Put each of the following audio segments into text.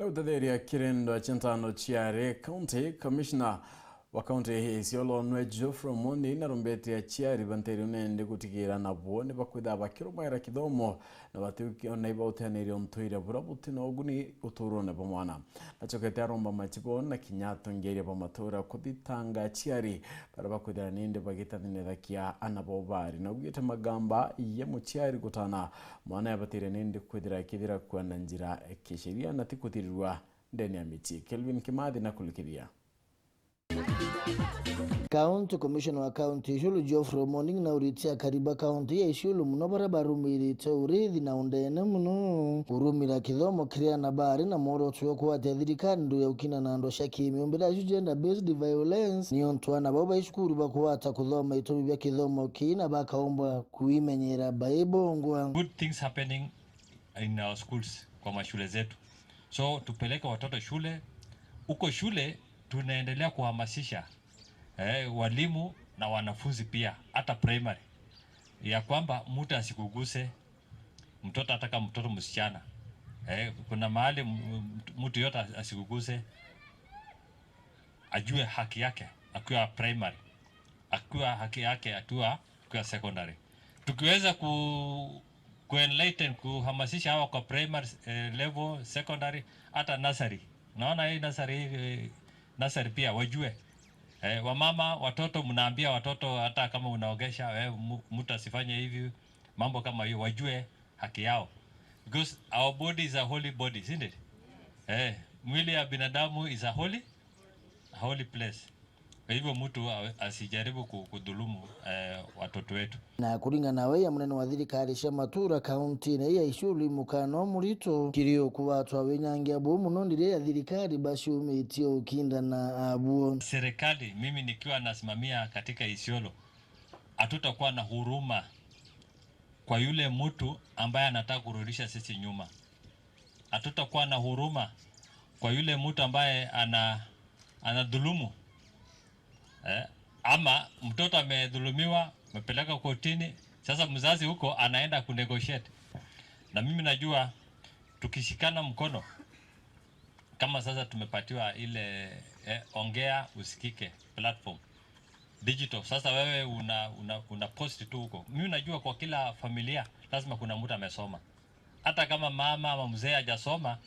GUTETHERIA kirendo cha Ntaano ACIARI County Commissioner wa County ya ISIOLO Geoffrey Omondi na rombete ya ACIARI banteri unende kutikira na bwone bakwitha bakirumaira kithomo na batuki ona ibautanire mtuire burabuti na oguni uturone pamwana nachokete aromba MACIBU na ATONGERIA pa MATUURA kuthitanga ACIARI para bakwitha ninde bagithanire thakia anabobari na ugite magamba ye muciari kutana mwana yabatire ninde kwithira kithira kwa njira kisheria na tikutirirwa ndeni ya miti. Kelvin Kimathi na kulikiria. County Commissioner wa County ISIOLO Geoffrey Omondi na NORITIE kariba County ya ISIOLO muno barabara urithi na undene muno urumira kithomo kiria na bari na moro tuyo kwa thirikari ndu ya ukina na ndo shakimi umbira gender based violence ni Ntaano baba ishukuru bakwata kuthoma itomi bya kithomo kina bakaomba kuimenyera baibongwa. Good things happening in our schools kwa mashule zetu. So tupeleke watoto shule. Uko shule tunaendelea kuhamasisha walimu na wanafunzi pia hata primary ya kwamba mtu asikuguse mtoto, ataka mtoto msichana kuna mahali mtu yote asikuguse, ajue haki yake akiwa primary, akiwa haki yake akiwa secondary. Tukiweza kuenlighten kuhamasisha hawa kwa primary level, secondary, hata nursery. Naona hii nursery pia wajue. Wamama watoto mnaambia watoto hata kama unaogesha mtu asifanye hivi, mambo kama hiyo wajue haki yao, because our body is a holy body, isn't it? Mwili ya binadamu is a holy place. Kwa hivyo mtu asijaribu kudhulumu watoto wetu. Na kulingana nawe ya munene wa thirikari cia MATUURA county na ya ISIOLO mukano murito kirio kuwatwa wenyange abo muno ndire ya thirikari bashumitie ukinda na abuo. Serikali mimi nikiwa nasimamia katika ISIOLO hatutakuwa na huruma kwa yule mtu ambaye anataka kurudisha sisi nyuma. Hatutakuwa na huruma kwa yule mtu ambaye anadhulumu. Ama mtoto amedhulumiwa, amepeleka kotini, sasa mzazi huko anaenda kunegotiate. Na mimi najua tukishikana mkono kama sasa tumepatiwa ile ongea usikike platform digital. Sasa wewe una post tu huko. Mimi najua kwa kila familia lazima kuna mtu amesoma. Hata kama mama ama mzee hajasoma,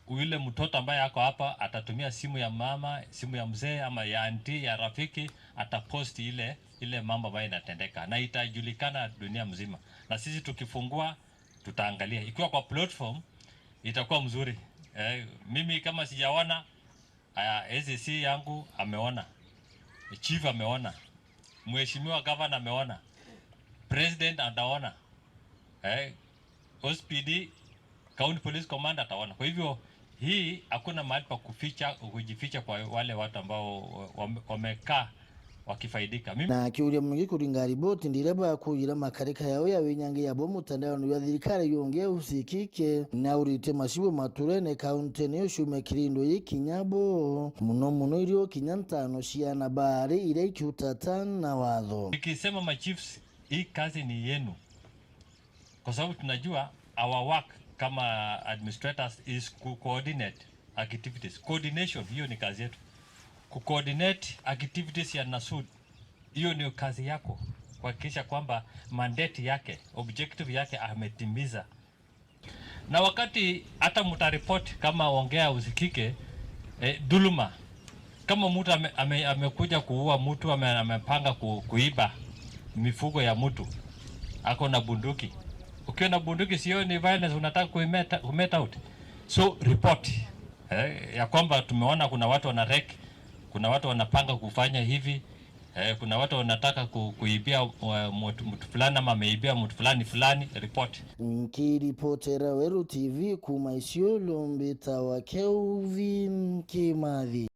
yule mtoto ambaye yako hapa atatumia simu ya mama, simu ya mzee ama ya auntie, ya rafiki, atapost ile mambo ambayo inatendeka na itajulikana dunia mzima. Na sisi tukifungua tutaangalia. Ikiwa kwa platform itakuwa mzuri. Mimi kama sijaona, SC yangu ameona, chief ameona, mheshimiwa governor ameona, president ataona, OSPD County Police Commander ataona. Kwa hivyo hii hakuna mahali pa kujificha kwa wale watu ambao wamekaa wakifaidika. Na kiuria mungi kuringa ripoti ndireba kuyira makarika yao ya wenyange yabo mutandao ni wa thirikari yongea usikike na urite MACIBU MATUURA ne county ne shume kirindo yikinyabo muno irio Ntaano ciana bari ile ikiutatana na watho. Nikisema machiefs, hii kazi ni yenu, kwa sababu tunajua our work kama administrators is coordinate activities. Coordination hiyo ni kazi yetu. Coordinate activities ya NASUD, hiyo ni kazi yako, kuhakikisha kwamba mandate yake, objective yake ametimiza. Na wakati hata mtaripoti kama ongea usikike dhuluma, kama mtu amekuja kuua mtu, amepanga kuiba mifugo ya mtu, ako na bunduki. Ukiwa na bunduki sio ni violence, unataka kumeta out. So report ya kwamba tumeona kuna watu wanarek, kuna watu wanapanga kufanya hivi, kuna watu wanataka kuibia mtu fulani ama ameibia mtu fulani, report. Nikiripotera Weru TV kuma ISIOLO mbita wa Kelvin Kimathi.